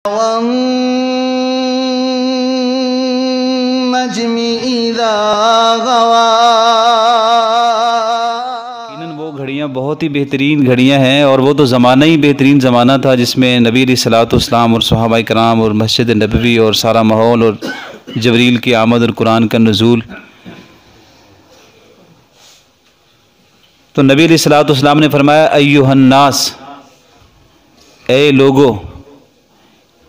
وَالنَّجْمِ إِذَا غَوَى۔ وہ گھڑیاں بہت ہی بہترین گھڑیاں ہیں، اور وہ تو زمانہ ہی بہترین زمانہ تھا جس میں نبی علیہ الصلوۃ والسلام اور صحابہ کرام اور مسجد نبوی اور سارا ماحول اور جبریل کی آمد اور قرآن کا نزول۔ تو نبی علیہ الصلوۃ والسلام نے فرمایا ایھا الناس، اے لوگو،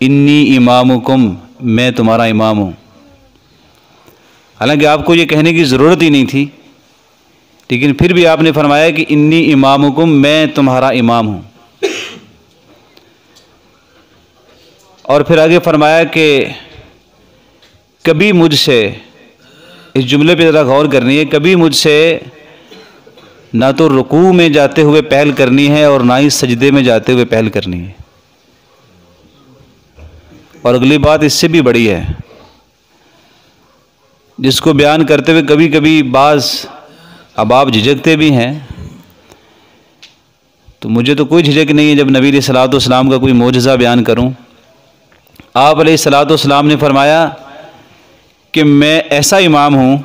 انی امامکم، میں تمہارا امام ہوں۔ حالانکہ آپ کو یہ کہنے کی ضرورت ہی نہیں تھی، لیکن پھر بھی آپ نے فرمایا کہ انی امامکم، میں تمہارا امام ہوں۔ اور پھر آگے فرمایا کہ کبھی مجھ سے، اس جملے پہ ذرا غور کرنی ہے، کبھی مجھ سے نہ تو رکوع میں جاتے ہوئے پہل کرنی ہے اور نہ ہی سجدے میں جاتے ہوئے پہل کرنی ہے۔ اور اگلی بات اس سے بھی بڑی ہے، جس کو بیان کرتے ہوئے کبھی کبھی بعض آپ جھجکتے بھی ہیں، تو مجھے تو کوئی جھجک نہیں ہے جب نبی علیہ الصلوۃ والسلام کا کوئی معجزہ بیان کروں۔ آپ علیہ الصلوۃ والسلام نے فرمایا کہ میں ایسا امام ہوں،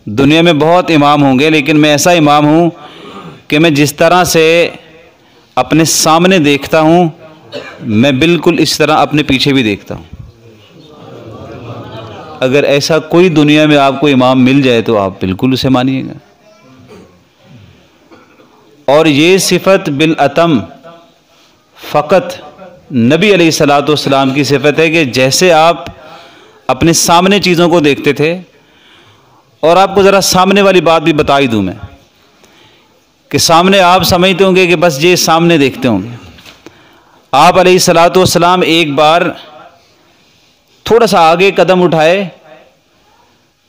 دنیا میں بہت امام ہوں گے لیکن میں ایسا امام ہوں کہ میں جس طرح سے اپنے سامنے دیکھتا ہوں، میں بالکل اس طرح اپنے پیچھے بھی دیکھتا ہوں۔ اگر ایسا کوئی دنیا میں آپ کو امام مل جائے تو آپ بالکل اسے مانیے گا۔ اور یہ صفت بالاتم فقط نبی علیہ الصلوۃ والسلام کی صفت ہے کہ جیسے آپ اپنے سامنے چیزوں کو دیکھتے تھے، اور آپ کو ذرا سامنے والی بات بھی بتا ہی دوں میں، کہ سامنے آپ سمجھتے ہوں گے کہ بس یہ سامنے دیکھتے ہوں گے۔ آپ علیہ الصلوۃ والسلام ایک بار تھوڑا سا آگے قدم اٹھائے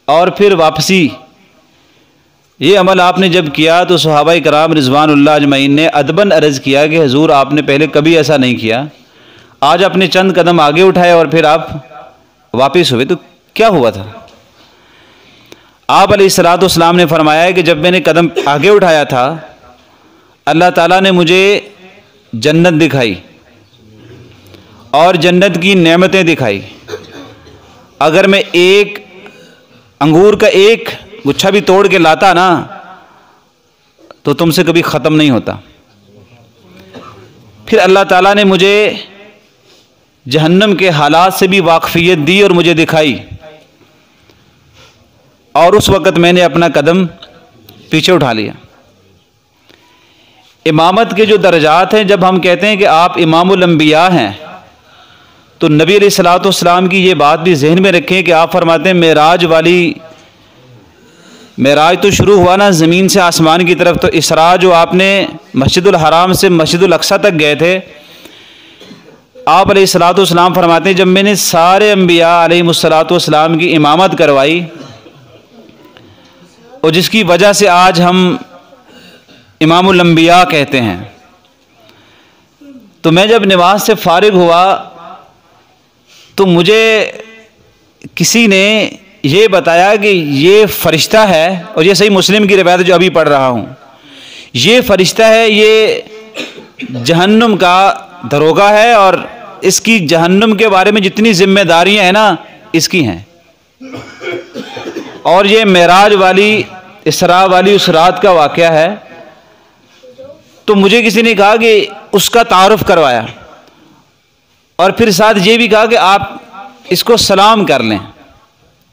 اور پھر واپسی، یہ عمل آپ نے جب کیا تو صحابہ کرام رضوان اللہ اجمعین نے ادباً عرض کیا کہ حضور آپ نے پہلے کبھی ایسا نہیں کیا، آج اپنے چند قدم آگے اٹھائے اور پھر آپ واپس ہوئے، تو کیا ہوا تھا؟ آپ علیہ الصلوۃ والسلام نے فرمایا کہ جب میں نے قدم آگے اٹھایا تھا، اللہ تعالیٰ نے مجھے جنت دکھائی اور جنت کی نعمتیں دکھائی۔ اگر میں ایک انگور کا ایک گچھا بھی توڑ کے لاتا نا تو تم سے کبھی ختم نہیں ہوتا۔ پھر اللہ تعالیٰ نے مجھے جہنم کے حالات سے بھی واقفیت دی اور مجھے دکھائی، اور اس وقت میں نے اپنا قدم پیچھے اٹھا لیا۔ امامت کے جو درجات ہیں، جب ہم کہتے ہیں کہ آپ امام الانبیاء ہیں، تو نبی علیہ الصلوۃ والسلام کی یہ بات بھی ذہن میں رکھیں کہ آپ فرماتے ہیں معراج تو شروع ہوا نا زمین سے آسمان کی طرف، تو اسراء جو آپ نے مسجد الحرام سے مسجد الاقصیٰ تک گئے تھے، آپ علیہ الصلوۃ والسلام فرماتے ہیں جب میں نے سارے انبیاء علیہ الصلوۃ والسلام کی امامت کروائی، اور جس کی وجہ سے آج ہم امام الانبیاء کہتے ہیں، تو میں جب نماز سے فارغ ہوا تو مجھے کسی نے یہ بتایا کہ یہ فرشتہ ہے، اور یہ صحیح مسلم کی روایت جو ابھی پڑھ رہا ہوں، یہ فرشتہ ہے، یہ جہنم کا داروغہ ہے، اور اس کی جہنم کے بارے میں جتنی ذمہ داریاں ہیں نا اس کی ہیں۔ اور یہ معراج والی، اسراء والی اس رات کا واقعہ ہے۔ تو مجھے کسی نے کہا کہ اس کا تعارف کروایا، اور پھر ساتھ یہ بھی کہا کہ آپ اس کو سلام کر لیں،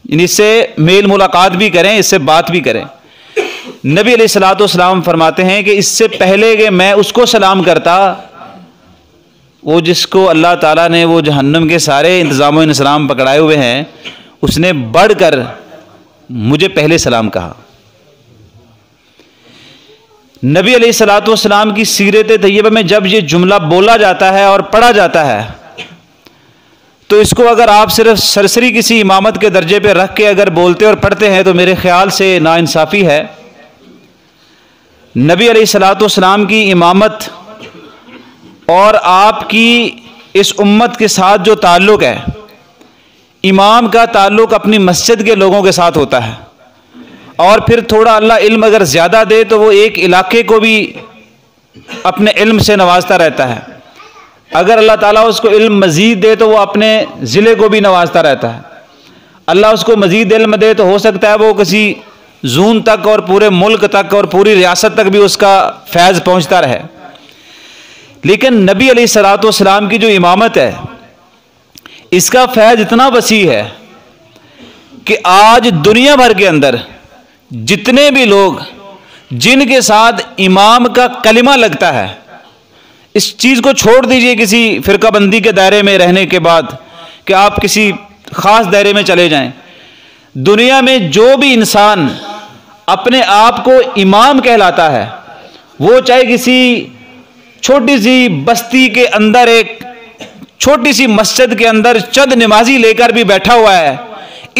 یعنی اس سے میل ملاقات بھی کریں، اس سے بات بھی کریں۔ نبی علیہ الصلوۃ والسلام فرماتے ہیں کہ اس سے پہلے کہ میں اس کو سلام کرتا، وہ جس کو اللہ تعالیٰ نے وہ جہنم کے سارے انتظام و انصرام پکڑائے ہوئے ہیں، اس نے بڑھ کر مجھے پہلے سلام کہا۔ نبی علیہ الصلوۃ والسلام کی سیرت طیبہ میں جب یہ جملہ بولا جاتا ہے اور پڑھا جاتا ہے، تو اس کو اگر آپ صرف سرسری کسی امامت کے درجے پہ رکھ کے اگر بولتے اور پڑھتے ہیں تو میرے خیال سے ناانصافی ہے۔ نبی علیہ الصلوۃ والسلام کی امامت اور آپ کی اس امت کے ساتھ جو تعلق ہے، امام کا تعلق اپنی مسجد کے لوگوں کے ساتھ ہوتا ہے، اور پھر تھوڑا اللہ علم اگر زیادہ دے تو وہ ایک علاقے کو بھی اپنے علم سے نوازتا رہتا ہے۔ اگر اللہ تعالیٰ اس کو علم مزید دے تو وہ اپنے ضلع کو بھی نوازتا رہتا ہے. اللہ اس کو مزید علم دے تو ہو سکتا ہے وہ کسی زون تک اور پورے ملک تک اور پوری ریاست تک بھی اس کا فیض پہنچتا رہے. لیکن نبی علیہ الصلوۃ والسلام کی جو امامت ہے اس کا فیض اتنا وسیع ہے کہ آج دنیا بھر کے اندر جتنے بھی لوگ جن کے ساتھ امام کا کلمہ لگتا ہے، اس چیز کو چھوڑ دیجئے کسی فرقہ بندی کے دائرے میں رہنے کے بعد کہ آپ کسی خاص دائرے میں چلے جائیں، دنیا میں جو بھی انسان اپنے آپ کو امام کہلاتا ہے، وہ چاہے کسی چھوٹی سی بستی کے اندر ایک چھوٹی سی مسجد کے اندر چند نمازی لے کر بھی بیٹھا ہوا ہے،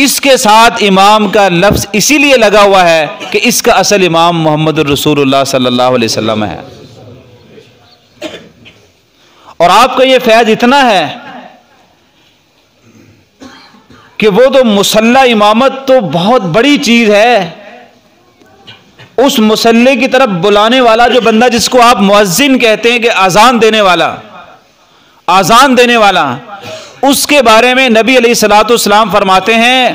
اس کے ساتھ امام کا لفظ اسی لیے لگا ہوا ہے کہ اس کا اصل امام محمد الرسول اللہ صلی اللہ علیہ وسلم ہے. اور آپ کا یہ فیض اتنا ہے کہ وہ تو مصلی امامت تو بہت بڑی چیز ہے. اس مصلی کی طرف بلانے والا جو بندہ جس کو آپ مؤذن کہتے ہیں کہ اذان دینے والا، اس کے بارے میں نبی علیہ الصلوۃ والسلام فرماتے ہیں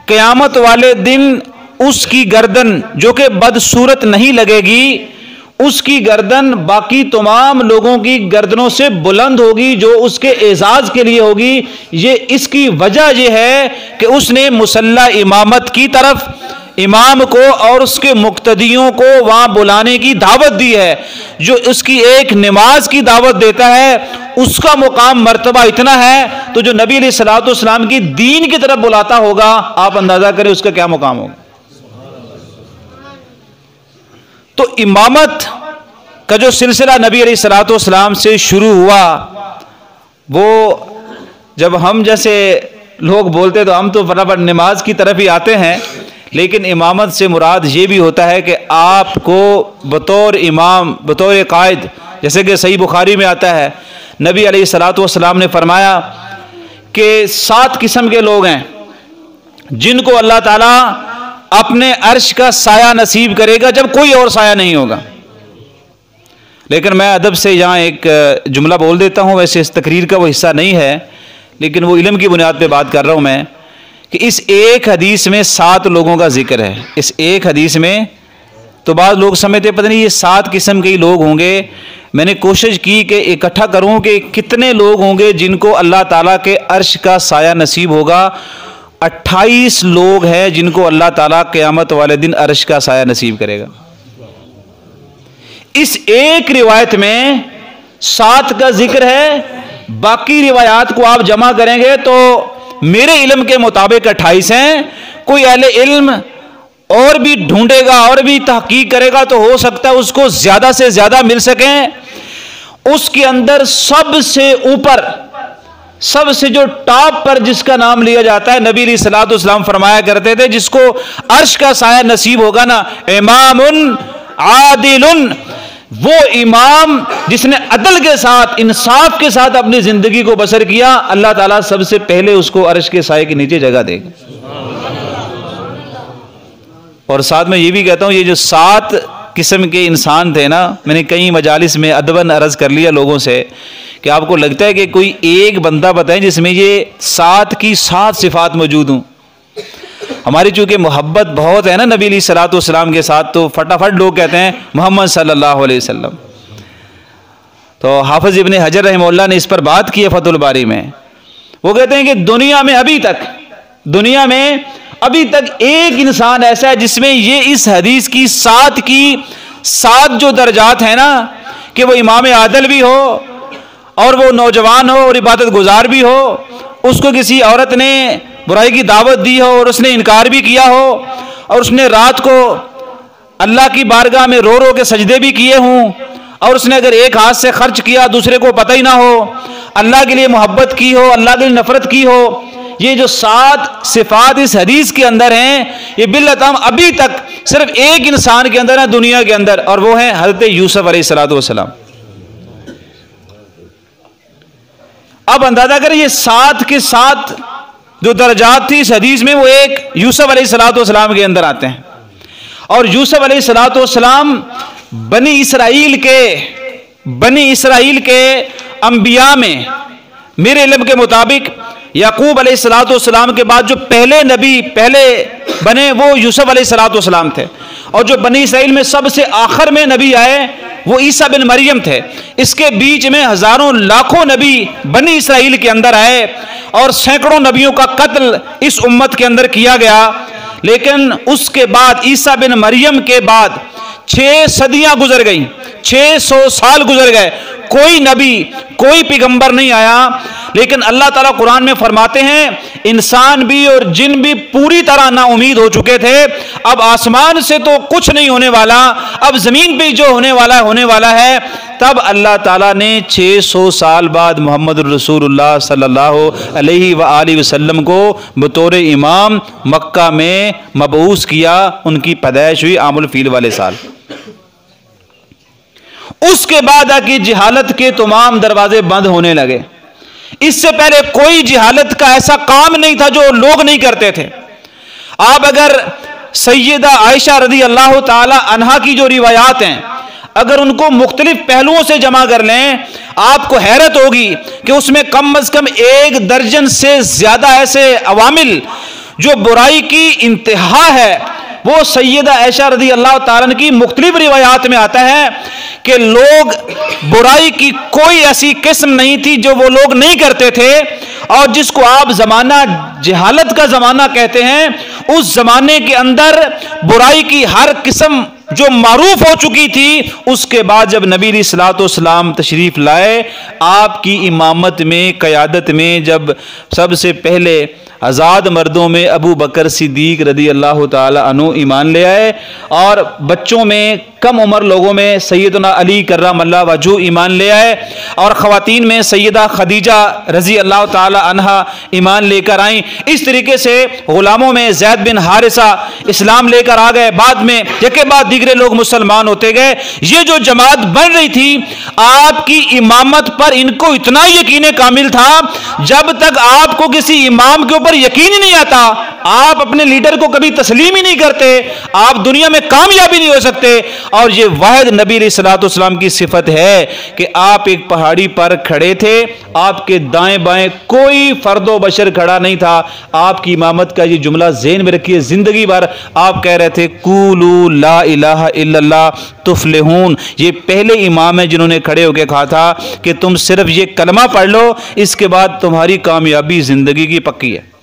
قیامت والے دن اس کی گردن جو کہ بدصورت نہیں لگے گی، اس کی گردن باقی تمام لوگوں کی گردنوں سے بلند ہوگی جو اس کے اعزاز کے لیے ہوگی. یہ اس کی وجہ یہ ہے کہ اس نے مصلی امامت کی طرف امام کو اور اس کے مقتدیوں کو وہاں بلانے کی دعوت دی ہے. جو اس کی ایک نماز کی دعوت دیتا ہے اس کا مقام مرتبہ اتنا ہے، تو جو نبی علیہ الصلوۃ والسلام کی دین کی طرف بلاتا ہوگا آپ اندازہ کریں اس کا کیا مقام ہوگا. تو امامت کا جو سلسلہ نبی علیہ الصلوۃ والسلام سے شروع ہوا، وہ جب ہم جیسے لوگ بولتے تو ہم تو برابر نماز کی طرف ہی آتے ہیں، لیکن امامت سے مراد یہ بھی ہوتا ہے کہ آپ کو بطور امام بطور قائد، جیسے کہ صحیح بخاری میں آتا ہے نبی علیہ الصلوۃ والسلام نے فرمایا کہ 7 قسم کے لوگ ہیں جن کو اللہ تعالیٰ اپنے عرش کا سایہ نصیب کرے گا جب کوئی اور سایہ نہیں ہوگا. لیکن میں ادب سے یہاں ایک جملہ بول دیتا ہوں، ویسے اس تقریر کا وہ حصہ نہیں ہے لیکن وہ علم کی بنیاد پہ بات کر رہا ہوں میں، کہ اس ایک حدیث میں 7 لوگوں کا ذکر ہے. اس ایک حدیث میں تو بعض لوگ سمجھتے پتہ نہیں یہ 7 قسم کے ہی لوگ ہوں گے. میں نے کوشش کی کہ اکٹھا کروں کہ کتنے لوگ ہوں گے جن کو اللہ تعالیٰ کے عرش کا سایہ نصیب ہوگا. 28 لوگ ہیں جن کو اللہ تعالیٰ قیامت والے دن عرش کا سایہ نصیب کرے گا. اس ایک روایت میں 7 کا ذکر ہے، باقی روایات کو آپ جمع کریں گے تو میرے علم کے مطابق 28 ہیں. کوئی اہل علم اور بھی ڈھونڈے گا اور بھی تحقیق کرے گا تو ہو سکتا ہے اس کو زیادہ سے زیادہ مل سکیں. اس کے اندر سب سے اوپر، سب سے جو ٹاپ پر جس کا نام لیا جاتا ہے، نبی علیہ الصلوۃ والسلام فرمایا کرتے تھے جس کو عرش کا سایہ نصیب ہوگا نا، امام عادل، وہ امام جس نے عدل کے ساتھ انصاف کے ساتھ اپنی زندگی کو بسر کیا، اللہ تعالیٰ سب سے پہلے اس کو عرش کے سائے کے نیچے جگہ دے گا. اور ساتھ میں یہ بھی کہتا ہوں یہ جو 7 قسم کے انسان تھے نا، میں نے کئی مجالس میں ادباً عرض کر لیا لوگوں سے کہ آپ کو لگتا ہے کہ کوئی ایک بندہ بتائیں جس میں یہ 7 کی 7 صفات موجود ہوں. ہماری چونکہ محبت بہت ہے نا نبی علیہ الصلوۃ والسلام کے ساتھ، تو فٹافٹ لوگ کہتے ہیں محمد صلی اللہ علیہ وسلم. تو حافظ ابن حجر رحمہ اللہ نے اس پر بات کی ہے فتح الباری میں. وہ کہتے ہیں کہ دنیا میں ابھی تک ایک انسان ایسا ہے جس میں یہ اس حدیث کی 7 جو درجات ہیں نا، کہ وہ امام عادل بھی ہو اور وہ نوجوان ہو اور عبادت گزار بھی ہو، اس کو کسی عورت نے برائی کی دعوت دی ہو اور اس نے انکار بھی کیا ہو، اور اس نے رات کو اللہ کی بارگاہ میں رو رو کے سجدے بھی کیے ہوں، اور اس نے اگر ایک ہاتھ سے خرچ کیا دوسرے کو پتہ ہی نہ ہو، اللہ کے لیے محبت کی ہو، اللہ کے لیے نفرت کی ہو. یہ جو 7 صفات اس حدیث کے اندر ہیں، یہ بالاتم ابھی تک صرف ایک انسان کے اندر ہے دنیا کے اندر، اور وہ ہے حضرت یوسف علیہ الصلوۃ والسلام. اب اندازہ کریں یہ 7 کے 7 جو درجات تھی اس حدیث میں، وہ ایک یوسف علیہ الصلوۃ والسلام کے اندر آتے ہیں. اور یوسف علیہ الصلوۃ والسلام بنی اسرائیل کے انبیاء میں میرے علم کے مطابق یعقوب علیہ الصلوۃ والسلام کے بعد جو پہلے نبی پہلے بنے وہ یوسف علیہ الصلوۃ والسلام تھے، اور جو بنی اسرائیل میں سب سے آخر میں نبی آئے وہ عیسیٰ بن مریم تھے۔ اس کے بیچ میں ہزاروں لاکھوں نبی بنی اسرائیل کے اندر آئے اور سینکڑوں نبیوں کا قتل اس امت کے اندر کیا گیا، لیکن اس کے بعد عیسیٰ بن مریم کے بعد 6 صدیاں گزر گئیں، 600 سال گزر گئے، کوئی نبی کوئی پیغمبر نہیں آیا۔ لیکن اللہ تعالیٰ قرآن میں فرماتے ہیں انسان بھی اور جن بھی پوری طرح نا امید ہو چکے تھے، اب آسمان سے تو کچھ نہیں ہونے والا، اب زمین پہ جو ہونے والا ہے۔ تب اللہ تعالیٰ نے 600 سال بعد محمد الرسول اللہ صلی اللہ علیہ وآلہ وسلم کو بطور امام مکہ میں مبعوث کیا۔ ان کی پیدائش ہوئی عام الفیل والے سال۔ اس کے بعد کی جہالت کے تمام دروازے بند ہونے لگے۔ اس سے پہلے کوئی جہالت کا ایسا کام نہیں تھا جو لوگ نہیں کرتے تھے۔ آپ اگر سیدہ عائشہ رضی اللہ تعالی عنہا کی جو روایات ہیں اگر ان کو مختلف پہلوؤں سے جمع کر لیں آپ کو حیرت ہوگی کہ اس میں کم از کم 1 درجن سے زیادہ ایسے عوامل جو برائی کی انتہا ہے وہ سیدہ عائشہ رضی اللہ تعالیٰ کی مختلف روایات میں آتا ہے کہ لوگ برائی کی کوئی ایسی قسم نہیں تھی جو وہ لوگ نہیں کرتے تھے، اور جس کو آپ زمانہ جہالت کا زمانہ کہتے ہیں اس زمانے کے اندر برائی کی ہر قسم جو معروف ہو چکی تھی۔ اس کے بعد جب نبی علیہ الصلوۃ والسلام تشریف لائے، آپ کی امامت میں قیادت میں جب سب سے پہلے آزاد مردوں میں ابو بکر صدیق رضی اللہ تعالی عنہ ایمان لے آئے، اور بچوں میں کم عمر لوگوں میں سیدنا علی کرم اللہ وجہہ ایمان لے آئے، اور خواتین میں سیدہ خدیجہ رضی اللہ تعالی عنہا ایمان لے کر آئیں۔ اس طریقے سے غلاموں میں زید بن حارثہ اسلام لے کر آ گئے، بعد میں یکے بعد دیگرے لوگ مسلمان ہوتے گئے۔ یہ جو جماعت بن رہی تھی آپ کی امامت پر ان کو اتنا یقین کامل تھا، جب تک آپ کو کسی امام کے اوپر یقین ہی نہیں آتا آپ اپنے لیڈر کو کبھی تسلیم ہی نہیں کرتے، آپ دنیا میں کامیابی نہیں ہو سکتے۔ اور یہ واحد نبی علیہ الصلوۃ والسلام کی صفت ہے کہ آپ ایک پہاڑی پر کھڑے تھے، آپ کے دائیں بائیں کوئی فرد و بشر کھڑا نہیں تھا۔ آپ کی امامت کا یہ جملہ ذہن میں رکھیے، زندگی بھر آپ کہہ رہے تھے قولوا لا الہ الا اللہ تفلحون۔ یہ پہلے امام ہیں جنہوں نے کھڑے ہو کے کہا تھا کہ تم صرف یہ کلمہ پڑھ لو، اس کے بعد تمہاری کامیابی زندگی کی پکی ہے۔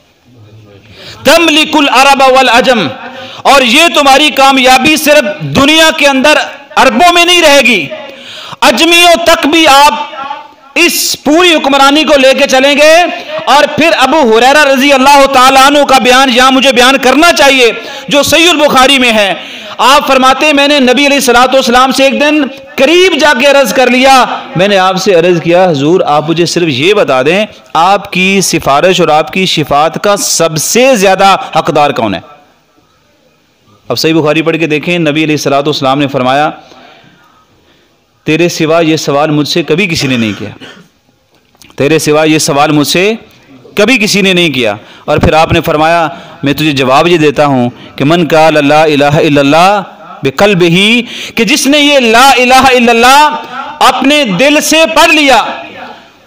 تملک العرب والعجم، اور یہ تمہاری کامیابی صرف دنیا کے اندر عربوں میں نہیں رہے گی، اجمیوں تک بھی آپ اس پوری حکمرانی کو لے کے چلیں گے۔ اور پھر ابو ہریرہ رضی اللہ تعالیٰ عنہ کا بیان یہاں مجھے بیان کرنا چاہیے جو صحیح البخاری میں ہے۔ آپ فرماتے ہیں میں نے نبی علیہ الصلوۃ والسلام سے ایک دن قریب جا کے عرض کر لیا، میں نے آپ سے عرض کیا حضور آپ مجھے صرف یہ بتا دیں آپ کی سفارش اور آپ کی شفاعت کا سب سے زیادہ حقدار کون ہے؟ اب صحیح بخاری پڑھ کے دیکھیں، نبی علیہ الصلوۃ والسلام نے فرمایا تیرے سوا یہ سوال مجھ سے کبھی کسی نے نہیں کیا، تیرے سوا یہ سوال مجھ سے کبھی کسی نے نہیں کیا۔ اور پھر آپ نے فرمایا میں تجھے جواب یہ دیتا ہوں کہ من قال لا الہ الا اللہ بقلبہ، کہ جس نے یہ لا الہ الا اللہ اپنے دل سے پڑھ لیا،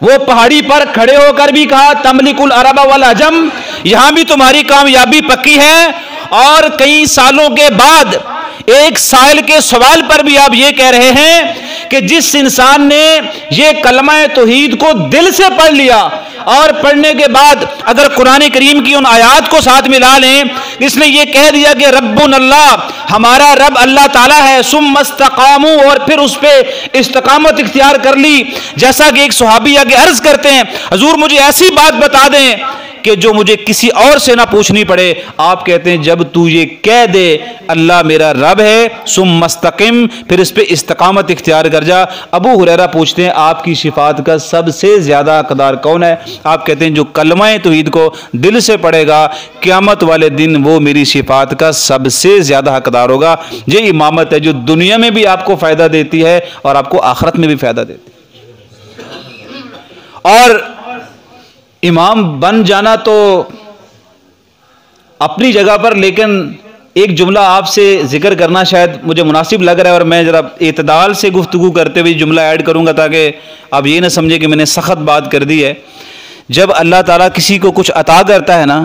وہ پہاڑی پر کھڑے ہو کر بھی کہا تملک العرب والعجم، یہاں بھی تمہاری کامیابی پکی ہے۔ اور کئی سالوں کے بعد ایک سائل کے سوال پر بھی آپ یہ کہہ رہے ہیں کہ جس انسان نے یہ کلمہ توحید کو دل سے پڑھ لیا اور پڑھنے کے بعد اگر قرآن کریم کی ان آیات کو ساتھ ملا لیں، اس نے یہ کہہ دیا کہ ربنا اللہ، ہمارا رب اللہ تعالیٰ ہے، ثم استقاموا، اور پھر اس پہ استقامت اختیار کر لی، جیسا کہ ایک صحابی آگے عرض کرتے ہیں حضور مجھے ایسی بات بتا دیں کہ جو مجھے کسی اور سے نہ پوچھنی پڑے۔ آپ کہتے ہیں جب تو یہ کہہ دے اللہ میرا رب ہے ثم مستقم، پھر اس پہ استقامت اختیار کر جا۔ ابو ہریرہ پوچھتے ہیں آپ کی شفاعت کا سب سے زیادہ حقدار کون ہے؟ آپ کہتے ہیں جو کلمہ توحید کو دل سے پڑھے گا قیامت والے دن وہ میری شفاعت کا سب سے زیادہ حقدار ہوگا۔ یہ امامت ہے جو دنیا میں بھی آپ کو فائدہ دیتی ہے اور آپ کو آخرت میں بھی فائدہ دیتی ہے۔ اور امام بن جانا تو اپنی جگہ پر، لیکن ایک جملہ آپ سے ذکر کرنا شاید مجھے مناسب لگ رہا ہے، اور میں ذرا اعتدال سے گفتگو کرتے ہوئے جملہ ایڈ کروں گا تاکہ آپ یہ نہ سمجھیں کہ میں نے سخت بات کر دی ہے۔ جب اللہ تعالیٰ کسی کو کچھ عطا کرتا ہے نا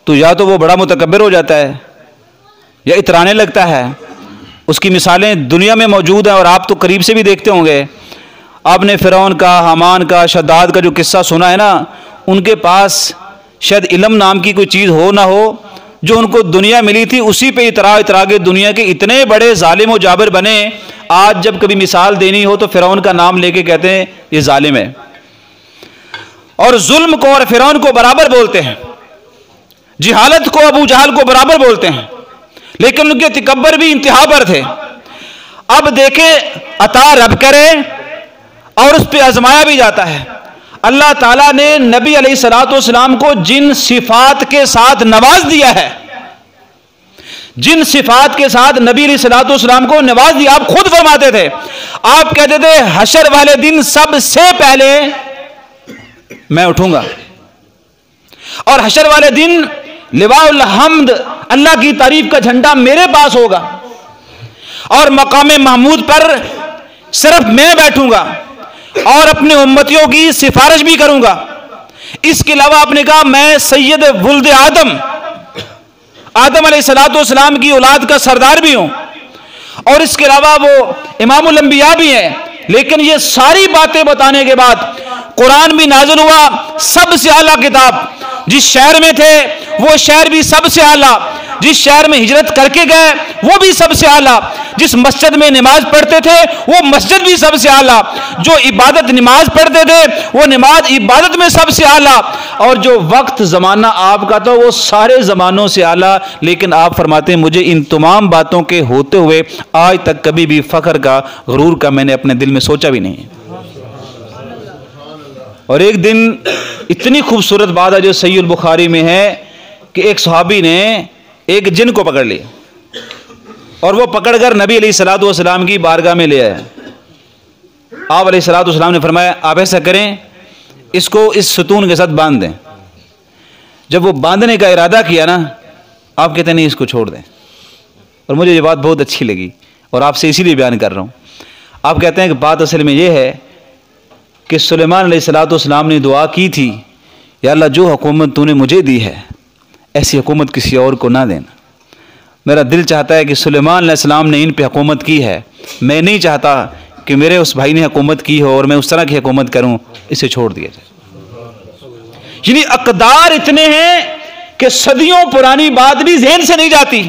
تو یا تو وہ بڑا متکبر ہو جاتا ہے یا اترانے لگتا ہے۔ اس کی مثالیں دنیا میں موجود ہیں اور آپ تو قریب سے بھی دیکھتے ہوں گے۔ آپ نے فرعون کا، حامان کا، شداد کا جو قصہ سنا ہے نا، ان کے پاس شاید علم نام کی کوئی چیز ہو نہ ہو، جو ان کو دنیا ملی تھی اسی پہ اترا کے دنیا کے اتنے بڑے ظالم و جابر بنے۔ آج جب کبھی مثال دینی ہو تو فرعون کا نام لے کے کہتے ہیں یہ ظالم ہے، اور ظلم کو اور فرعون کو برابر بولتے ہیں، جہالت کو ابو جہل کو برابر بولتے ہیں، لیکن ان کے تکبر بھی انتہا پر تھے۔ اب دیکھیں عطا رب کرے اور اس پہ آزمایا بھی جاتا ہے۔ اللہ تعالیٰ نے نبی علیہ الصلوۃ والسلام کو جن صفات کے ساتھ نواز دیا ہے، جن صفات کے ساتھ نبی علیہ الصلوۃ والسلام کو نواز دیا، آپ خود فرماتے تھے، آپ کہتے تھے حشر والے دن سب سے پہلے میں اٹھوں گا، اور حشر والے دن لواء الحمد، اللہ کی تعریف کا جھنڈا میرے پاس ہوگا، اور مقام محمود پر صرف میں بیٹھوں گا اور اپنے امتیوں کی سفارش بھی کروں گا۔ اس کے علاوہ آپ نے کہا میں سید ولد آدم، آدم علیہ الصلوۃ والسلام کی اولاد کا سردار بھی ہوں، اور اس کے علاوہ وہ امام الانبیاء بھی ہیں۔ لیکن یہ ساری باتیں بتانے کے بعد قرآن بھی نازل ہوا، سب سے اعلیٰ کتاب، جس شہر میں تھے وہ شہر بھی سب سے اعلیٰ، جس شہر میں ہجرت کر کے گئے وہ بھی سب سے اعلیٰ، جس مسجد میں نماز پڑھتے تھے وہ مسجد بھی سب سے اعلیٰ، جو عبادت نماز پڑھتے تھے وہ نماز عبادت میں سب سے اعلیٰ، اور جو وقت زمانہ آپ کا تھا وہ سارے زمانوں سے اعلیٰ۔ لیکن آپ فرماتے ہیں مجھے ان تمام باتوں کے ہوتے ہوئے آج تک کبھی بھی فخر کا، غرور کا میں نے اپنے دل میں سوچا بھی نہیں۔ اور ایک دن اتنی خوبصورت بات ہے جو صحیح البخاری میں ہے کہ ایک صحابی نے ایک جن کو پکڑ لیا اور وہ پکڑ کر نبی علیہ الصلوۃ والسلام کی بارگاہ میں لے آیا۔ آپ علیہ الصلوۃ والسلام نے فرمایا آپ ایسا کریں، اس کو اس ستون کے ساتھ باندھ دیں۔ جب وہ باندھنے کا ارادہ کیا نا، آپ کہتے ہیں نہیں اس کو چھوڑ دیں، اور مجھے یہ بات بہت اچھی لگی اور آپ سے اسی لیے بیان کر رہا ہوں۔ آپ کہتے ہیں کہ بات اصل میں یہ ہے کہ سلیمان علیہ الصلوۃ والسلام نے دعا کی تھی، یا اللہ جو حکومت تو نے مجھے دی ہے ایسی حکومت کسی اور کو نہ دینا۔ میرا دل چاہتا ہے کہ سلیمان علیہ السلام نے ان پہ حکومت کی ہے، میں نہیں چاہتا کہ میرے اس بھائی نے حکومت کی ہو اور میں اس طرح کی حکومت کروں، اسے چھوڑ دیا جائے۔ یعنی اقدار اتنے ہیں کہ صدیوں پرانی بات بھی ذہن سے نہیں جاتی۔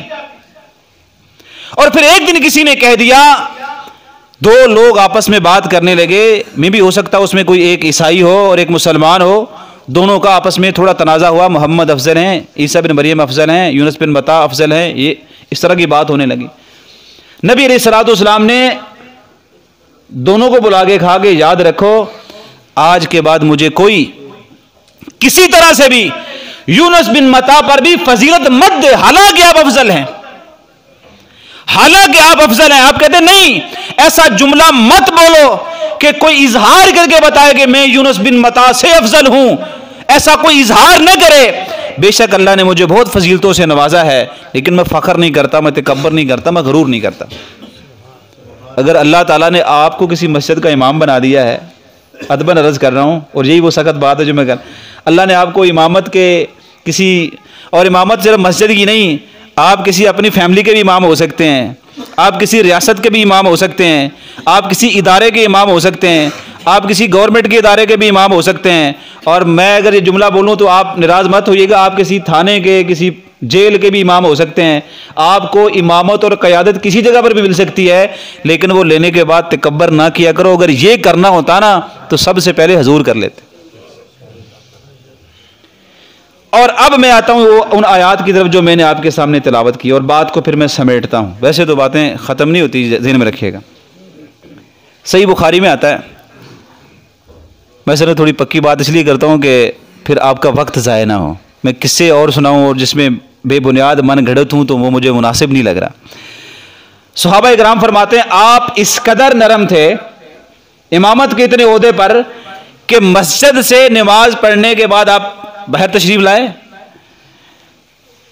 اور پھر ایک دن کسی نے کہہ دیا، دو لوگ آپس میں بات کرنے لگے، میں بھی ہو سکتا اس میں کوئی ایک عیسائی ہو اور ایک مسلمان ہو، دونوں کا آپس میں تھوڑا تنازع ہوا، محمد افضل ہیں، عیسیٰ بن مریم افضل ہیں، یونس بن متی افضل ہیں، یہ اس طرح کی بات ہونے لگی۔ نبی علیہ الصلوۃ والسلام نے دونوں کو بلا کے کہا کہ یاد رکھو آج کے بعد مجھے کوئی کسی طرح سے بھی یونس بن متی پر بھی فضیلت مت دے، حالانکہ آپ افضل ہیں، حالانکہ آپ افضل ہیں۔ آپ کہتے ہیں نہیں ایسا جملہ مت بولو کہ کوئی اظہار کر کے بتائے کہ میں یونس بن متی سے افضل ہوں، ایسا کوئی اظہار نہ کرے۔ بے شک اللہ نے مجھے بہت فضیلتوں سے نوازا ہے، لیکن میں فخر نہیں کرتا، میں تکبر نہیں کرتا، میں غرور نہیں کرتا۔ اگر اللہ تعالیٰ نے آپ کو کسی مسجد کا امام بنا دیا ہے، ادباً عرض کر رہا ہوں، اور یہی وہ سخت بات ہے جو میں کر، اللہ نے آپ کو امامت کے کسی، اور امامت صرف مسجد کی نہیں، آپ کسی اپنی فیملی کے بھی امام ہو سکتے ہیں، آپ کسی ریاست کے بھی امام ہو سکتے ہیں، آپ کسی ادارے کے امام ہو سکتے ہیں، آپ کسی گورنمنٹ کے ادارے کے بھی امام ہو سکتے ہیں۔ اور میں اگر یہ جملہ بولوں تو آپ ناراض مت ہوئیے گا، آپ کسی تھانے کے، کسی جیل کے بھی امام ہو سکتے ہیں۔ آپ کو امامت اور قیادت کسی جگہ پر بھی مل سکتی ہے، لیکن وہ لینے کے بعد تکبر نہ کیا کرو۔ اگر یہ کرنا ہوتا نا تو سب سے پہلے حضور کر لیتے۔ اور اب میں آتا ہوں ان آیات کی طرف جو میں نے آپ کے سامنے تلاوت کی، اور بات کو پھر میں سمیٹتا ہوں، ویسے تو باتیں ختم نہیں ہوتی، ذہن میں رکھیے گا۔ صحیح بخاری میں آتا ہے، میں صرف تھوڑی پکی بات اس لیے کرتا ہوں کہ پھر آپ کا وقت ضائع نہ ہو، میں قصے اور سناؤں اور جس میں بے بنیاد من گھڑت ہوں تو وہ مجھے مناسب نہیں لگ رہا۔ صحابہ اکرام فرماتے ہیں آپ اس قدر نرم تھے امامت کے اتنے عہدے پر کہ مسجد سے نماز پڑھنے کے بعد آپ باہر تشریف لائے،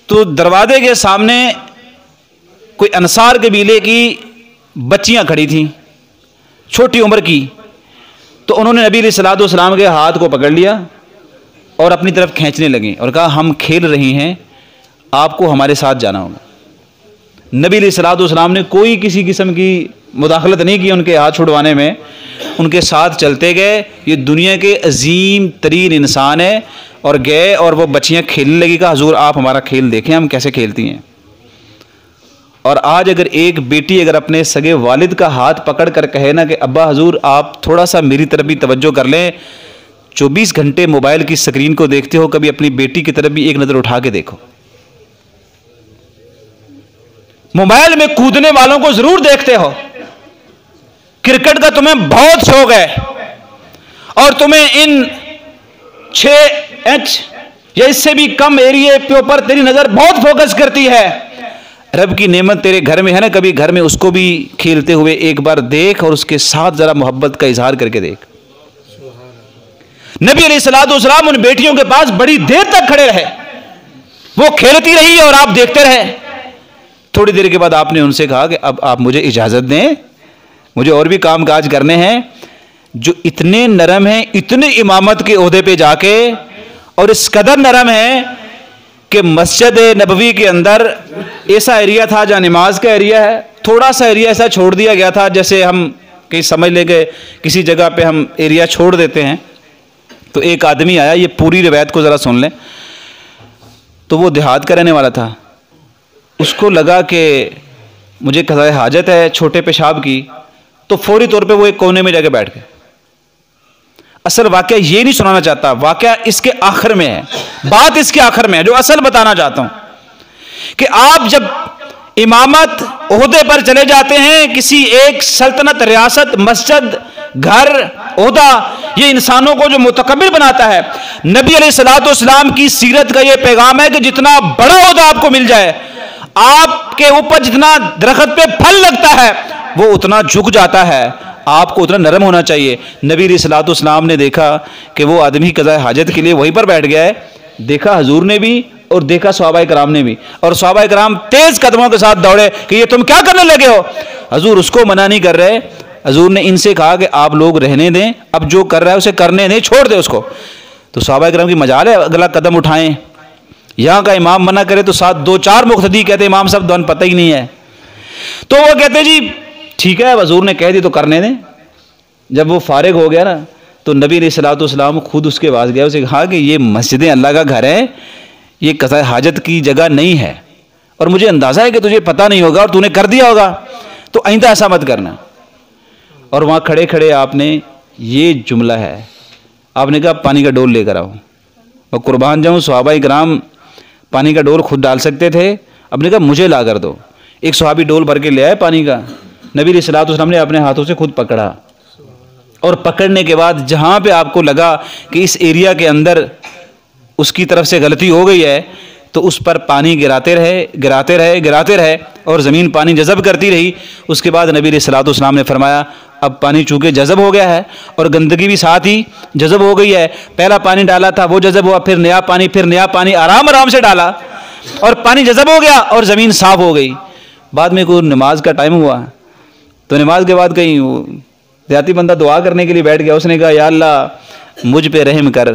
تو دروازے کے سامنے کوئی انصار قبیلے کی بچیاں کھڑی تھیں چھوٹی عمر کی. تو انہوں نے نبی علیہ الصلوۃ والسلام کے ہاتھ کو پکڑ لیا اور اپنی طرف کھینچنے لگیں اور کہا ہم کھیل رہی ہیں, آپ کو ہمارے ساتھ جانا ہوگا. نبی علیہ الصلوۃ والسلام نے کوئی کسی قسم کی مداخلت نہیں کی ان کے ہاتھ چھڑوانے میں, ان کے ساتھ چلتے گئے. یہ دنیا کے عظیم ترین انسان ہے, اور گئے اور وہ بچیاں کھیلنے لگی. کہا حضور آپ ہمارا کھیل دیکھیں ہم کیسے کھیلتی ہیں. اور آج اگر ایک بیٹی اگر اپنے سگے والد کا ہاتھ پکڑ کر کہے نا کہ ابا حضور آپ تھوڑا سا میری طرف بھی توجہ کر لیں, 24 گھنٹے موبائل کی سکرین کو دیکھتے ہو, کبھی اپنی بیٹی کی طرف بھی ایک نظر اٹھا کے دیکھو. موبائل میں کودنے والوں کو ضرور دیکھتے ہو, کرکٹ کا تمہیں بہت شوق ہے اور تمہیں ان 6 یا اس سے بھی کم ایریے کے اوپر تیری نظر بہت فوکس کرتی ہے. رب کی نعمت تیرے گھر میں ہے نا, کبھی گھر میں اس کو بھی کھیلتے ہوئے ایک بار دیکھ اور اس کے ساتھ ذرا محبت کا اظہار کر کے دیکھ. نبی علیہ الصلوۃ والسلام ان بیٹیوں کے پاس بڑی دیر تک کھڑے رہے, وہ کھیلتی رہی اور آپ دیکھتے رہے. تھوڑی دیر کے بعد آپ نے ان سے کہا کہ اب آپ مجھے اجازت دیں, مجھے اور بھی کام کاج کرنے ہیں. جو اتنے نرم ہیں, اتنے امامت کے عہدے پہ جا کے, اور اس قدر نرم ہیں کہ مسجد نبوی کے اندر ایسا ایریا تھا جہاں نماز کا ایریا ہے, تھوڑا سا ایریا ایسا چھوڑ دیا گیا تھا جیسے ہم کہیں سمجھ لیں کہ کسی جگہ پہ ہم ایریا چھوڑ دیتے ہیں. تو ایک آدمی آیا, یہ پوری روایت کو ذرا سن لیں. تو وہ دیہات کا رہنے والا تھا, اس کو لگا کہ مجھے قضاء حاجت ہے چھوٹے پیشاب کی, تو فوری طور پہ وہ ایک کونے میں جا کے بیٹھ گئے. اصل واقعہ یہ نہیں سنانا چاہتا, واقعہ اس کے آخر میں ہے, بات اس کے آخر میں ہے. جو اصل بتانا چاہتا ہوں کہ آپ جب امامت عہدے پر چلے جاتے ہیں, کسی ایک سلطنت, ریاست, مسجد, گھر, عہدہ, یہ انسانوں کو جو متکبر بناتا ہے. نبی علیہ الصلوۃ والسلام کی سیرت کا یہ پیغام ہے کہ جتنا بڑا عہدہ آپ کو مل جائے, آپ کے اوپر جتنا درخت پہ پھل لگتا ہے وہ اتنا جھک جاتا ہے, آپ کو اتنا نرم ہونا چاہیے. نبی علیہ الصلوۃ والسلام نے دیکھا کہ وہ آدمی قضاء حاجت کے لیے وہیں پر بیٹھ گیا ہے. دیکھا حضور نے بھی اور دیکھا صحابہ کرام نے بھی, اور صحابہ کرام تیز قدموں کے ساتھ دوڑے کہ یہ تم کیا کرنے لگے ہو. حضور اس کو منع نہیں کر رہے, حضور نے ان سے کہا کہ آپ لوگ رہنے دیں, اب جو کر رہا ہے اسے کرنے دیں, چھوڑ دیں اس کو. تو صحابہ کرام کی مجال ہے اگلا قدم اٹھائیں. یہاں کا امام منع کرے تو ساتھ 2-4 مقتدی کہتے امام صاحب دون پتہ ہی نہیں ہے. تو وہ کہتے جی ٹھیک ہے, حضور نے کہہ دی تو کرنے دیں. جب وہ فارغ ہو گیا نا تو نبی علیہ الصلوۃ والسلام خود اس کے پاس گیا, اسے کہا کہ یہ مسجدیں اللہ کا گھر ہے, یہ قضاء حاجت کی جگہ نہیں ہے, اور مجھے اندازہ ہے کہ تجھے پتہ نہیں ہوگا اور تو نے کر دیا ہوگا, تو آئندہ ایسا مت کرنا. اور وہاں کھڑے کھڑے آپ نے یہ جملہ ہے, آپ نے کہا پانی کا ڈول لے کر آؤ. اور قربان جاؤں صحابہ کرام پانی کا ڈول خود ڈال سکتے تھے, آپ نے کہا مجھے لا کر دو. ایک صحابی ڈول بھر کے لے آئے پانی کا, نبی علیہ الصلوۃ والسلام نے اپنے ہاتھوں سے خود پکڑا, اور پکڑنے کے بعد جہاں پہ آپ کو لگا کہ اس ایریا کے اندر اس کی طرف سے غلطی ہو گئی ہے, تو اس پر پانی گراتے رہے اور زمین پانی جذب کرتی رہی. اس کے بعد نبی علیہ الصلوۃ والسلام نے فرمایا اب پانی چونکہ جذب ہو گیا ہے اور گندگی بھی ساتھ ہی جذب ہو گئی ہے, پہلا پانی ڈالا تھا وہ جذب ہوا, پھر نیا پانی آرام سے ڈالا اور پانی جذب ہو گیا اور زمین صاف ہو گئی. بعد میں کوئی نماز کا ٹائم ہوا تو نماز کے بعد کہیں دیہاتی بندہ دعا کرنے کے لیے بیٹھ گیا. اس نے کہا یا اللہ مجھ پہ رحم کر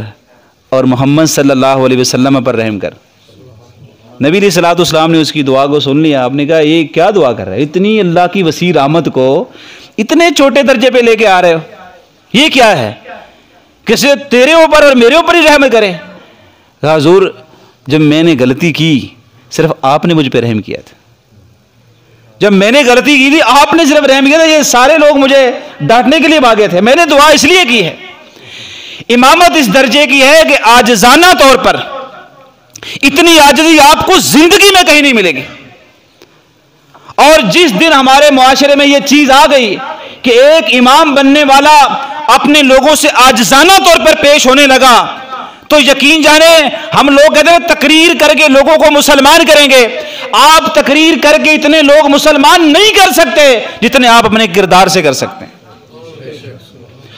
اور محمد صلی اللہ علیہ وسلم پر رحم کر. نبی علیہ الصلوۃ والسلام نے اس کی دعا کو سن لیا. آپ نے کہا یہ کیا دعا کر رہا ہے, اتنی اللہ کی وسیع رحمت کو اتنے چھوٹے درجے پہ لے کے آ رہے ہو, یہ کیا ہے کہ صرف تیرے اوپر اور میرے اوپر ہی رحم کرے. کہا حضور جب میں نے غلطی کی صرف آپ نے مجھ پہ رحم کیا تھا, جب میں نے غلطی کی تھی آپ نے صرف رحم کیا تھا, یہ سارے لوگ مجھے ڈانٹنے کے لیے بھاگے تھے, میں نے دعا اس لیے کی ہے. امامت اس درجے کی ہے کہ عاجزانہ طور پر اتنی عاجزی آپ کو زندگی میں کہیں نہیں ملے گی. اور جس دن ہمارے معاشرے میں یہ چیز آ گئی کہ ایک امام بننے والا اپنے لوگوں سے عاجزانہ طور پر پیش ہونے لگا, تو یقین جانیں ہم لوگ کہتے ہیں تقریر کر کے لوگوں کو مسلمان کریں گے. آپ تقریر کر کے اتنے لوگ مسلمان نہیں کر سکتے جتنے آپ اپنے کردار سے کر سکتے ہیں.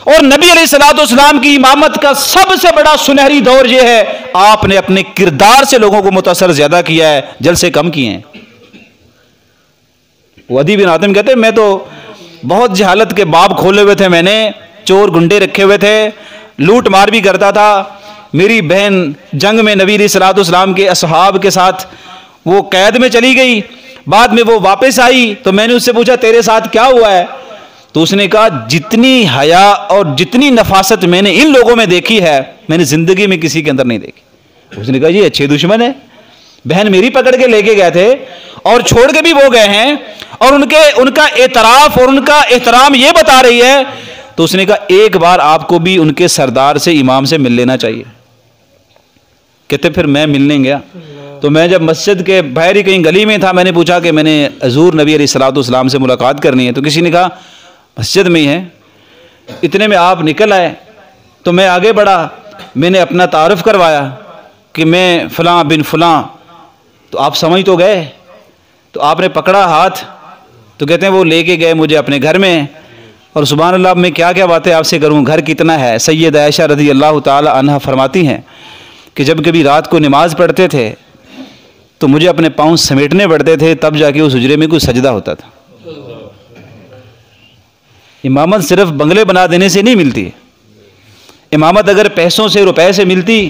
اور نبی علیہ الصلوۃ والسلام کی امامت کا سب سے بڑا سنہری دور یہ ہے، آپ نے اپنے کردار سے لوگوں کو متاثر زیادہ کیا ہے، جلسے کم کیے ہیں۔ عدی بن حاتم کہتے ہیں میں تو بہت جہالت کے باب کھولے ہوئے تھے، میں نے چور گنڈے رکھے ہوئے تھے، لوٹ مار بھی کرتا تھا۔ میری بہن جنگ میں نبی علیہ الصلوۃ والسلام کے اصحاب کے ساتھ وہ قید میں چلی گئی، بعد میں وہ واپس آئی تو میں نے اس سے پوچھا تیرے ساتھ کیا ہوا ہے؟ تو اس نے کہا جتنی حیا اور جتنی نفاست میں نے ان لوگوں میں دیکھی ہے میں نے زندگی میں کسی کے اندر نہیں دیکھی۔ اس نے کہا یہ اچھے دشمن ہے، بہن میری پکڑ کے لے کے گئے تھے اور چھوڑ کے بھی وہ گئے ہیں، اور ان کا اعتراف اور ان کا احترام یہ بتا رہی ہے۔ تو اس نے کہا ایک بار آپ کو بھی ان کے سردار سے، امام سے مل لینا چاہیے۔ کہتے پھر میں ملنے گیا تو میں جب مسجد کے باہر ہی کہیں گلی میں تھا، میں نے پوچھا کہ میں نے حضور نبی علیہ الصلوۃ والسلام سے ملاقات کرنی ہے، تو کسی نے کہا مسجد میں ہی ہے۔ اتنے میں آپ نکل آئے تو میں آگے بڑھا، میں نے اپنا تعارف کروایا کہ میں فلاں بن فلاں، تو آپ سمجھ تو گئے، تو آپ نے پکڑا ہاتھ، تو کہتے ہیں وہ لے کے گئے مجھے اپنے گھر میں، اور سبحان اللہ میں کیا کیا باتیں آپ سے کروں، گھر کتنا ہے۔ سید عائشہ رضی اللہ تعالی عنہا فرماتی ہیں کہ جب کبھی رات کو نماز پڑھتے تھے تو مجھے اپنے پاؤں سمیٹنے پڑتے تھے، تب جا کے اس حجرے میں کوئی سجدہ ہوتا تھا۔ امامت صرف بنگلے بنا دینے سے نہیں ملتی، امامت اگر پیسوں سے، روپے سے ملتی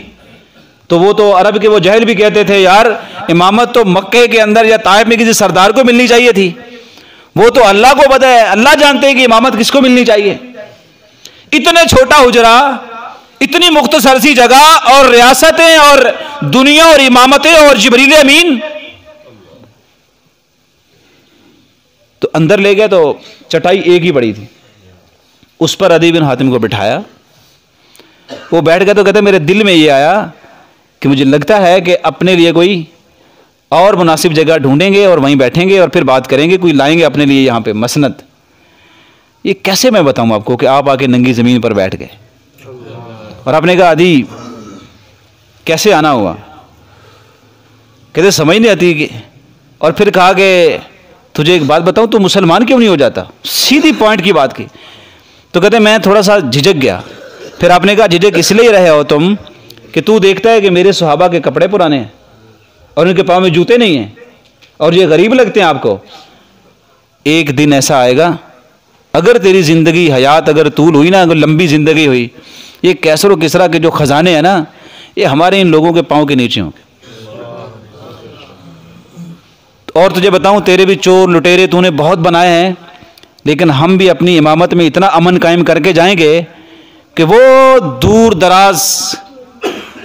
تو وہ تو عرب کے وہ جاہل بھی کہتے تھے یار امامت تو مکے کے اندر یا طائف میں کسی سردار کو ملنی چاہیے تھی، وہ تو اللہ کو پتہ ہے، اللہ جانتے ہیں کہ امامت کس کو ملنی چاہیے۔ اتنا چھوٹا حجرہ، اتنی مختصر سی جگہ، اور ریاستیں اور دنیا اور امامتیں اور جبریل امین۔ تو اندر لے گئے تو چٹائی ایک ہی پڑی تھی، اس پر عدی بن حاتم کو بٹھایا، وہ بیٹھ گئے تو کہتے میرے دل میں یہ آیا کہ مجھے لگتا ہے کہ اپنے لیے کوئی اور مناسب جگہ ڈھونڈیں گے اور وہیں بیٹھیں گے اور پھر بات کریں گے، کوئی لائیں گے اپنے لیے یہاں پہ مسند۔ یہ کیسے میں بتاؤں آپ کو کہ آپ آ کے ننگی زمین پر بیٹھ گئے، اور آپ نے کہا عدی کیسے آنا ہوا؟ کہتے سمجھ نہیں آتی کہ، اور پھر کہا کہ تجھے ایک بات بتاؤں تو مسلمان کیوں نہیں ہو جاتا؟ سیدھی پوائنٹ کی بات کی۔ تو کہتے میں تھوڑا سا جھجک گیا، پھر آپ نے کہا جھجک اس لیے رہے ہو تم کہ تو دیکھتا ہے کہ میرے صحابہ کے کپڑے پرانے ہیں اور ان کے پاؤں میں جوتے نہیں ہیں اور یہ غریب لگتے ہیں آپ کو۔ ایک دن ایسا آئے گا اگر تیری زندگی حیات اگر طول ہوئی نا، اگر لمبی زندگی ہوئی، یہ کیسر و کسرا کے جو خزانے ہیں نا یہ ہمارے ان لوگوں کے پاؤں کے نیچے ہوں گے۔ اور تجھے بتاؤں تیرے بھی چور لٹیرے تو نے بہت بنائے ہیں، لیکن ہم بھی اپنی امامت میں اتنا امن قائم کر کے جائیں گے کہ وہ دور دراز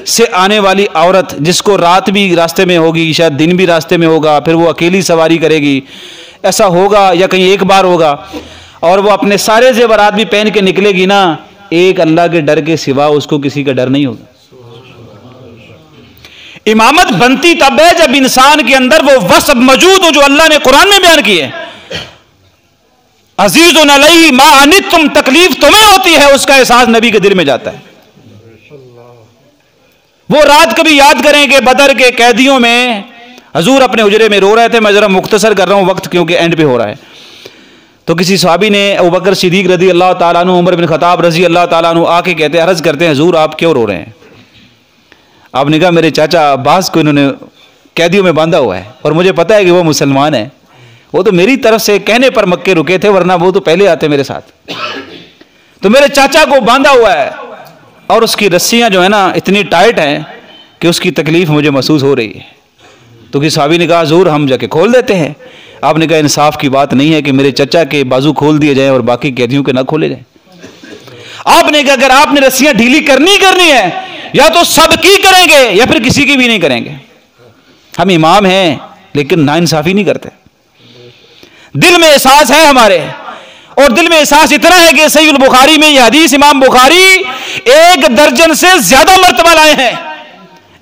سے آنے والی عورت جس کو رات بھی راستے میں ہوگی، شاید دن بھی راستے میں ہوگا، پھر وہ اکیلی سواری کرے گی، ایسا ہوگا یا کہیں ایک بار ہوگا، اور وہ اپنے سارے زیورات بھی پہن کے نکلے گی نا، ایک اللہ کے ڈر کے سوا اس کو کسی کا ڈر نہیں ہوگا۔ امامت بنتی تب ہے جب انسان کے اندر وہ وصف موجود ہو جو اللہ نے قرآن میں بیان کی ہے۔ عزیز علیہ ما عنتم، تکلیف تمہیں ہوتی ہے، اس کا احساس نبی کے دل میں جاتا ہے۔ وہ رات کبھی یاد کریں کہ بدر کے قیدیوں میں حضور اپنے حجرے میں رو رہے تھے، میں ذرا مختصر کر رہا ہوں وقت کیونکہ اینڈ پہ ہو رہا ہے۔ تو کسی صحابی نے ابوبکر صدیق رضی اللہ تعالیٰ عنہ، عمر بن خطاب رضی اللہ تعالیٰ عنہ آ کے کہتے ہیں، عرض کرتے ہیں حضور آپ کیوں رو رہے ہیں؟ آپ نے کہا میرے چاچا عباس کو انہوں نے قیدیوں میں باندھا ہوا ہے اور مجھے پتا ہے کہ وہ مسلمان ہیں، وہ تو میری طرف سے کہنے پر مکے رکے تھے ورنہ وہ تو پہلے آتے میرے ساتھ، تو میرے چاچا کو باندھا ہوا ہے اور اس کی رسیاں جو ہے نا اتنی ٹائٹ ہیں کہ اس کی تکلیف مجھے محسوس ہو رہی ہے۔ تو کسی صحابی نے کہا حضور ہم جا کے کھول دیتے ہیں۔ آپ نے کہا انصاف کی بات نہیں ہے کہ میرے چچا کے بازو کھول دیے جائیں اور باقی قیدیوں کے نہ کھولے جائیں۔ آپ نے کہا اگر آپ نے رسیاں ڈھیلی کرنی ہے یا تو سب کی کریں گے یا پھر کسی کی بھی نہیں کریں گے۔ ہم امام ہیں لیکن ناانصافی نہیں کرتے، دل میں احساس ہے ہمارے، اور دل میں احساس اتنا ہے کہ صحیح البخاری میں یہ حدیث امام بخاری 1 درجن سے زیادہ مرتبہ لائے ہیں۔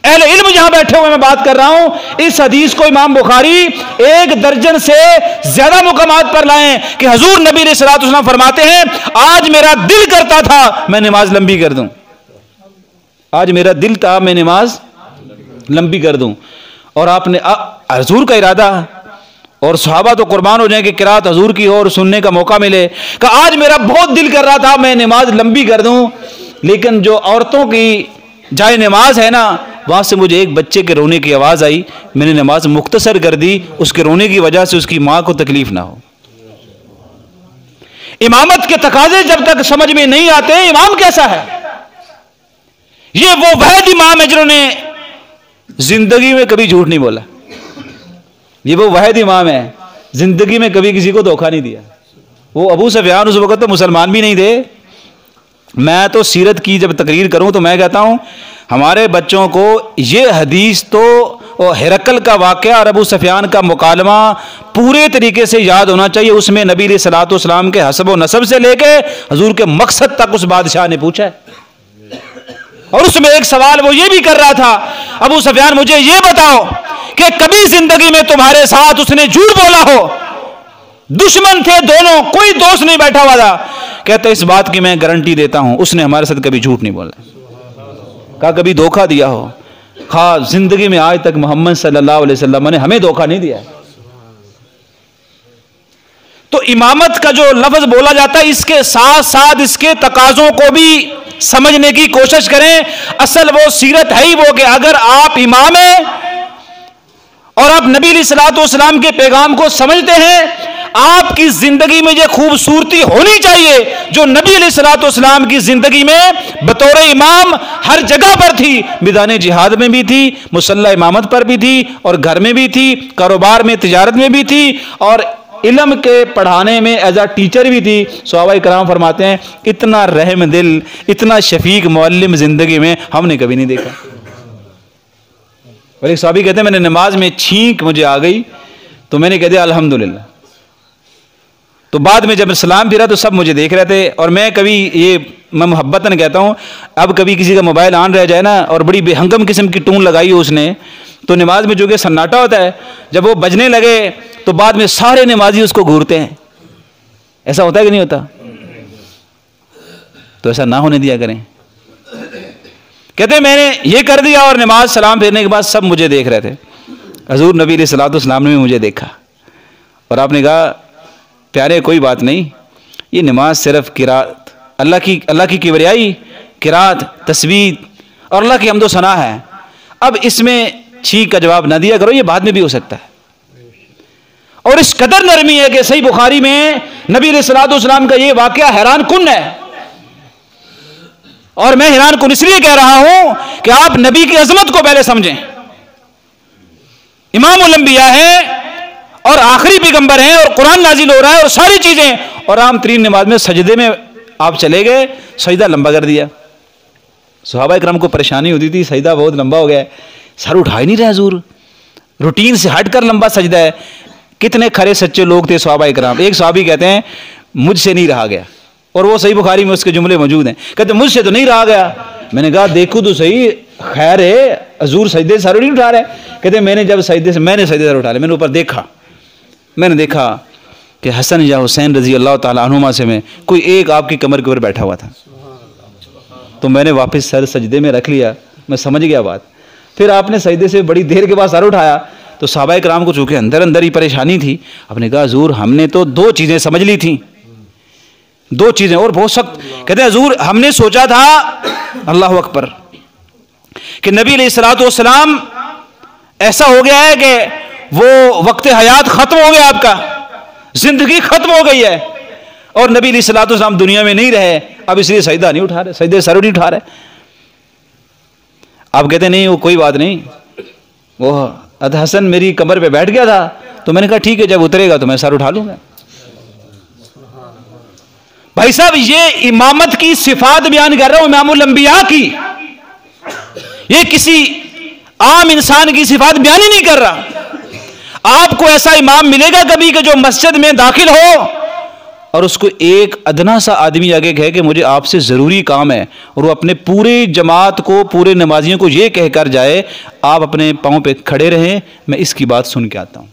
اہل علم جہاں بیٹھے ہوئے میں بات کر رہا ہوں، اس حدیث کو امام بخاری 1 درجن سے زیادہ مقامات پر لائے ہیں کہ حضور نبی علیہ الصلوۃ والسلام فرماتے ہیں آج میرا دل کرتا تھا میں نماز لمبی کر دوں، آج میرا دل تھا میں نماز لمبی کر دوں، اور آپ نے حضور کا ارادہ اور صحابہ تو قربان ہو جائیں کہ قرات حضور کی ہو اور سننے کا موقع ملے. کہ آج میرا بہت دل کر رہا تھا میں نماز لمبی کر دوں، لیکن جو عورتوں کی جائے نماز ہے نا، وہاں سے مجھے ایک بچے کے رونے کی آواز آئی، میں نے نماز مختصر کر دی، اس کے رونے کی وجہ سے اس کی ماں کو تکلیف نہ ہو. امامت کے تقاضے جب تک سمجھ میں نہیں آتے امام کیسا ہے. یہ وہ واحد امام ہے جنہوں نے زندگی میں کبھی جھوٹ نہیں بولا. یہ وہ واحد امام ہے زندگی میں کبھی کسی کو دھوکہ نہیں دیا. وہ ابو سفیان اس وقت تو مسلمان بھی نہیں تھے. میں تو سیرت کی جب تقریر کروں تو میں کہتا ہوں ہمارے بچوں کو یہ حدیث تو ہرقل کا واقعہ اور ابو سفیان کا مکالمہ پورے طریقے سے یاد ہونا چاہیے. اس میں نبی علیہ الصلوۃ والسلام کے حسب و نسب سے لے کے حضور کے مقصد تک اس بادشاہ نے پوچھا ہے. اور اس میں ایک سوال وہ یہ بھی کر رہا تھا، ابو سفیان مجھے یہ بتاؤ کہ کبھی زندگی میں تمہارے ساتھ اس نے جھوٹ بولا ہو؟ دشمن تھے دونوں، کوئی دوست نہیں بیٹھا ہوا تھا. کہتا اس بات کی میں گارنٹی دیتا ہوں اس نے ہمارے ساتھ کبھی جھوٹ نہیں بولا. کہا کبھی دھوکہ دیا ہو؟ خواہ زندگی میں آج تک محمد صلی اللہ علیہ وسلم نے ہمیں دھوکہ نہیں دیا. تو امامت کا جو لفظ بولا جاتا ہے اس کے ساتھ ساتھ اس کے تقاضوں کو بھی سمجھنے کی کوشش کریں. اصل وہ سیرت ہے ہی وہ کہ اگر آپ امام ہیں اور آپ نبی علیہ الصلوۃ والسلام کے پیغام کو سمجھتے ہیں، آپ کی زندگی میں یہ خوبصورتی ہونی چاہیے جو نبی علیہ الصلوۃ والسلام کی زندگی میں بطور امام ہر جگہ پر تھی. میدان جہاد میں بھی تھی، مسلح امامت پر بھی تھی، اور گھر میں بھی تھی، کاروبار میں تجارت میں بھی تھی، اور علم کے پڑھانے میں ایز اے ٹیچر بھی تھی. صحابہ کرام فرماتے ہیں اتنا رحم دل، اتنا شفیق معلم زندگی میں ہم نے کبھی نہیں دیکھا. اور ایک صحابی کہتے ہیں میں نے نماز میں چھینک مجھے آ گئی تو میں نے کہہ دیا الحمدللہ. تو بعد میں جب سلام پھرا تو سب مجھے دیکھ رہے تھے. اور میں کبھی میں محبتاً کہتا ہوں اب کبھی کسی کا موبائل آن رہ جائے نا اور بڑی بے ہنگم قسم کی ٹون لگائی ہو اس نے، تو نماز میں جو کہ سناٹا ہوتا ہے جب وہ بجنے لگے تو بعد میں سارے نمازی اس کو گھورتے ہیں. ایسا ہوتا ہے کہ نہیں ہوتا؟ تو ایسا نہ ہونے دیا کریں. کہتے ہیں میں نے یہ کر دیا اور نماز سلام پھیرنے کے بعد سب مجھے دیکھ رہے تھے. حضور نبی علیہ الصلوۃ والسلام نے بھی مجھے دیکھا اور آپ نے کہا پیارے کوئی بات نہیں، یہ نماز صرف قرات، اللہ کی کبریائی، قرات، تسبیح اور اللہ کی حمد و ثنا ہے. اب اس میں چھینک کا جواب نہ دیا کرو، یہ بعد میں بھی ہو سکتا ہے. اور اس قدر نرمی ہے کہ صحیح بخاری میں نبی علیہ الصلوۃ والسلام کا یہ واقعہ حیران کن ہے. اور میں حیران کن اس لیے کہہ رہا ہوں کہ آپ نبی کی عظمت کو پہلے سمجھیں. امام الانبیاء ہے اور آخری پیغمبر ہیں اور قرآن نازل ہو رہا ہے اور ساری چیزیں، اور عام ترین نماز میں سجدے میں آپ چلے گئے، سجدہ لمبا کر دیا. صحابہ کرام کو پریشانی ہوتی تھی سجدہ بہت لمبا ہو گیا ہے، سر اٹھا ہی نہیں رہے حضور، روٹین سے ہٹ کر لمبا سجدہ ہے. کتنے کھرے سچے لوگ تھے صحابہ کرام. ایک صحابی کہتے ہیں مجھ سے نہیں رہا گیا، اور وہ صحیح بخاری میں اس کے جملے موجود ہیں. کہتے ہیں مجھ سے تو نہیں رہا گیا. میں نے کہا دیکھو تو صحیح، خیر ہے حضور سجدے سے سر نہیں اٹھا رہے. کہتے ہیں میں نے جب سجدے سے سر اٹھا لیا، میں نے اوپر دیکھا، میں نے دیکھا کہ حسن یا حسین رضی اللہ تعالیٰ عنہما سے میں کوئی ایک آپ کی کمر کے اوپر بیٹھا ہوا تھا. تو میں نے واپس سر سجدے میں رکھ لیا. میں سمجھ گیا بات. پھر آپ نے سجدے سے بڑی دیر کے بعد سر اٹھایا تو صحابہ کرام کو چونکہ اندر ہی پریشانی تھی. آپ نے کہا حضور ہم نے تو دو چیزیں سمجھ لی تھیں، دو چیزیں اور بہت سخت. کہتے ہیں حضور ہم نے سوچا تھا اللہ اکبر کہ نبی علیہ الصلوۃ والسلام ایسا ہو گیا ہے کہ وہ وقت حیات ختم ہو گیا، آپ کا زندگی ختم ہو گئی ہے اور نبی علیہ الصلوۃ والسلام دنیا میں نہیں رہے، اب اس لیے سجدہ نہیں اٹھا رہے، سجدے سر نہیں اٹھا رہے. آپ کہتے ہیں نہیں وہ کوئی بات نہیں، وہ حسن میری کمر پہ بیٹھ گیا تھا تو میں نے کہا ٹھیک ہے جب اترے گا تو میں سر اٹھا لوں گا. بھائی صاحب یہ امامت کی صفات بیان کر رہا ہوں، امام الانبیاء کی. یہ کسی عام انسان کی صفات بیان ہی نہیں کر رہا. آپ کو ایسا امام ملے گا کبھی کہ جو مسجد میں داخل ہو اور اس کو ایک ادنا سا آدمی آگے کہے کہ مجھے آپ سے ضروری کام ہے، اور وہ اپنے پورے جماعت کو، پورے نمازیوں کو یہ کہہ کر جائے آپ اپنے پاؤں پہ کھڑے رہیں، میں اس کی بات سن کے آتا ہوں.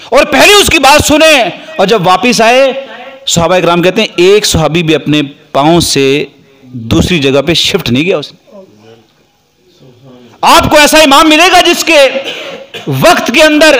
اور پہلے اس کی بات سنیں اور جب واپس آئے. صحابہ کرام کہتے ہیں ایک صحابی بھی اپنے پاؤں سے دوسری جگہ پہ شفٹ نہیں گیا. اس نے آپ کو ایسا امام ملے گا جس کے وقت کے اندر